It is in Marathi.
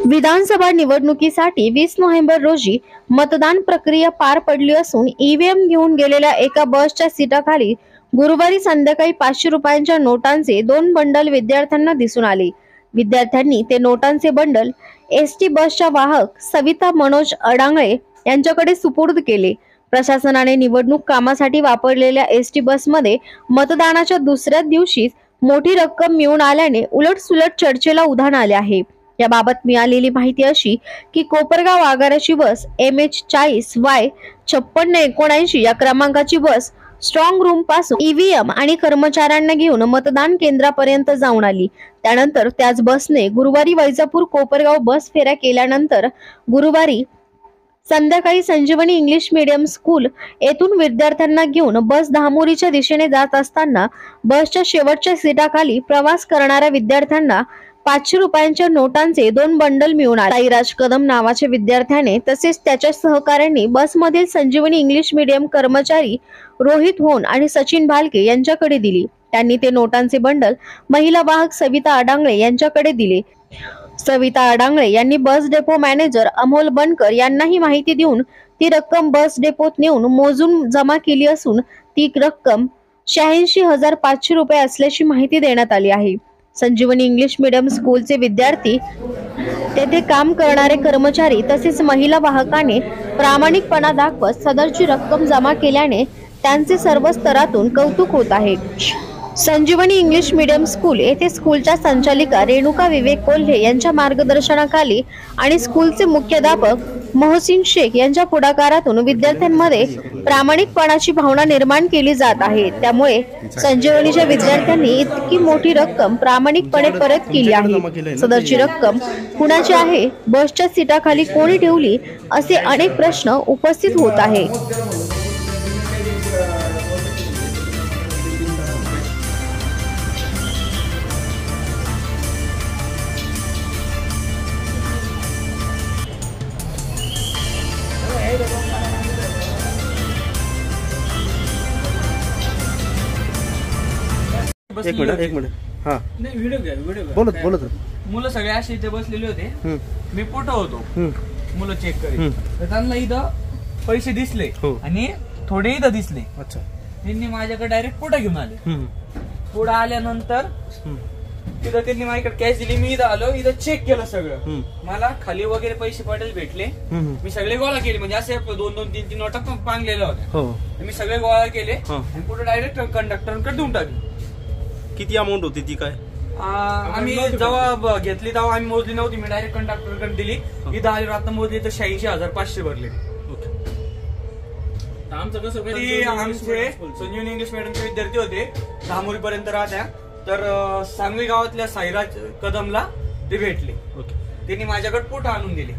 विधानसभा निवडणुकीसाठी 20 नोव्हेंबर रोजी मतदान प्रक्रिया पार पडली असून ईव्हीएम घेऊन गेलेल्या एका बसच्या सीटाखाली गुरुवारी संध्याकाळी 500 रुपयांच्या नोटांचे 2 बंडल विद्यार्थ्यांना दिसून आले। विद्यार्थ्यांनी ते नोटांचे बंडल एसटी बसच्या वाहक सविता मनोज अडांगळे यांच्याकडे सुपूर्द केले। प्रशासनाने निवडणूक कामासाठी वापरलेल्या एसटी बसमध्ये मतदानाच्या दुसऱ्या दिवशीच मोठी रक्कम मिळून आल्याने उलटसुलट चर्चेला उधाण आले आहे। याबाबत मिळालेली माहिती अशी की कोपरगाव आगाराची बस MH40Y 5679 या क्रमांकाची बस स्ट्रॉंग रूम पासून ईव्हीएम आणि कर्मचाऱ्यांना घेऊन मतदान केंद्रापर्यंत जाऊन आली। त्यानंतर त्याच बसने गुरुवारी वैजापूर कोपरगाव बस फेऱ्या केल्यानंतर गुरुवारी संध्याकाळी संजीवनी इंग्लिश मीडियम स्कूल येथून विद्यार्थ्यांना घेऊन बस धामोरीच्या दिशेने जात असताना बसच्या शेवटच्या सीटाखाली प्रवास करणाऱ्या विद्यार्थ्यांना 500 रुपयांच्या नोटांचे 2 बंडल मिळून आले। साईराज कदम नावाच्या विद्यार्थ्याने तसेच त्याच्या सहकाऱ्यांनी बसमधील संजीवनी इंग्लिश मीडियम कर्मचारी रोहित होन आणि सचिन भालके यांच्याकडे दिली। त्यांनी ते नोटांचे बंडल महिला वाहक सविता अडांगळे यांच्याकडे दिले। सविता अडांगळे यांनी बस डेपो मॅनेजर अमोल बनकर यांना ही माहिती देऊन ती रक्कम बस डेपोत नेऊन मोजून जमा केली असून ती रक्कम 86,500 रुपये असल्याची माहिती देण्यात आली आहे। संजीवनी इंग्लिश मीडियम स्कूलचे विद्यार्थी, तेथे काम करणारे कर्मचारी तसेच महिला वाहकाने प्रामाणिकपणा दाखवत सदरची रक्कम जमा केल्याने त्यांचे सर्व स्तरातून कौतुक होत आहे। संजीवनी इंग्लिश मीडियम स्कूल येथे स्कूलच्या संचालिका रेणुका विवेक कोल्हे यांच्या मार्गदर्शनाखाली आणि स्कूलचे मुख्याध्यापक मोहसिन शेख यांच्या पुढाकारातून विद्यार्थ्यांमध्ये प्रामाणिकपणाची भावना निर्माण केली जात आहे। त्यामुळे संजीवनीच्या विद्यार्थ्यांनी इतकी मोठी रक्कम प्रामाणिकपणे परत केली आहे। सदरची रक्कम कुणाची आहे, बसच्या सीटाखाली कोणी ठेवली, असे अनेक प्रश्न उपस्थित होत आहे। एक मिनिट हा नाही, व्हिडिओ घ्या बोलत मुलं सगळे असे इथे बसलेले होते। मी फोटो होतो, मुलं चेक करीत तर त्यांना इथं पैसे दिसले आणि थोडे इथं दिसले। अच्छा, त्यांनी माझ्याकडे डायरेक्ट फोटो घेऊन आले। पुढे आल्यानंतर तिथं त्यांनी माझ्याकडे कॅश दिली, मी इथं आलो, इथं चेक केलं सगळं, मला खाली वगैरे पैसे पडेल भेटले। मी सगळे गोळा केले, म्हणजे असे 2-2, 3-3 नोटा पांगलेल्या होत्या। मी सगळे गोळा केले आणि पुढे डायरेक्ट कंडक्टरकडे देऊन टाकले। किती अमाऊंट होती ती काय? आम्ही जेव्हा घेतली तेव्हा आम्ही मोजली नव्हती, मी डायरेक्ट कंडक्टरकडे दिली। इथं आली आता मोजली तर 86,500 भरले। आमचं कसं, आमचे संजीवनी इंग्लिश मीडियमचे विद्यार्थी होते, धामोरी पर्यंत राहत्या, तर सांगवी गावातल्या साईराज कदमला ते भेटले। त्यांनी माझ्याकडे फोटो आणून दिले।